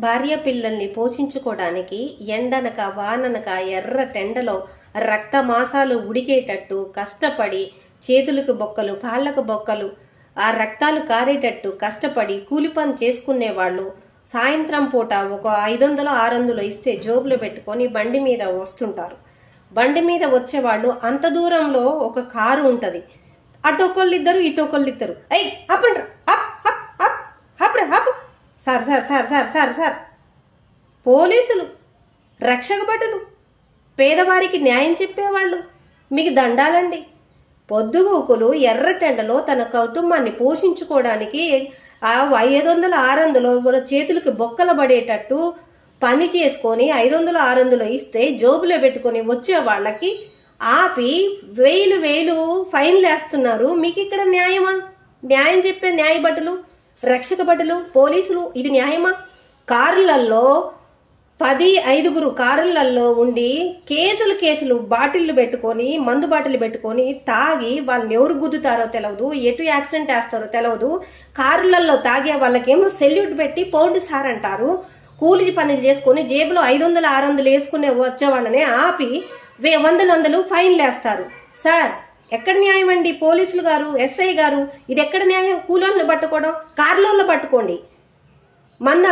భార్య పిల్లల్ని పోషించుకోవడానికి ఎండనక వాననక ఎర్ర టెండలో రక్తమాసాలు ఉడికేటట్టు కష్టపడి చేతులకు బొక్కలు కాళ్లకు బొక్కలు ఆ రక్తాలు కారేటట్టు కష్టపడి కూలి పని చేసుకునేవాళ్ళు సాయంత్రం పూట ఒక 500 600 ఇస్తే జోబులో పెట్టుకొని బండి మీద వస్తుంటారు. బండి మీద వచ్చేవాళ్ళు అంత దూరంలో ఒక కారు ఉంటది. అటొకళ్ళిద్దరు ఇటొకళ్ళిద్దరు sir sir sir sir sir sir పోలీసులు, రక్షక భటులు, పేదవారికి న్యాయం చెప్పేవాళ్ళు మీకు దండాలండి. పొద్దుగూకులు ఎర్రటెండలో తన కుటుంబాన్ని పోషించుకోవడానికి 500 600 చేతులకు బొక్కలు పడేటట్టు పని చేసుకొని 500 600 ఇస్తే జోబులో పెట్టుకొని వచ్చే వాళ్ళకి ఆపి వేలు ఫైన్లు వేస్తున్నారు. మీకు ఇక్కడ న్యాయమా? న్యాయం చెప్పే న్యాయ భటులు, రక్షక భటులు, పోలీసులు ఇది న్యాయమా? కారులలో 10 కారులలో ఉండి కేసులు బాటిళ్లు పెట్టుకొని మందు బాటిల్ పెట్టుకొని తాగి వాళ్ళని ఎవరు గుద్దుతారో తెలియదు, ఎటు యాక్సిడెంట్ వేస్తారో తెలియదు. కారులలో తాగే వాళ్ళకేమో సెల్యూట్ పెట్టి పౌండ్ సార్ అంటారు. కూలి పనులు చేసుకొని జేబులో 500 600 వేసుకునే వచ్చేవాళ్ళని ఆపి 100 ఫైన్లు వేస్తారు. సార్ ఎక్కడ న్యాయం అండి? పోలీసులు గారు, ఎస్ఐ గారు, ఇది ఎక్కడ న్యాయం? కూలోళ్ళని పట్టుకోవడం, కార్లలో పట్టుకోండి.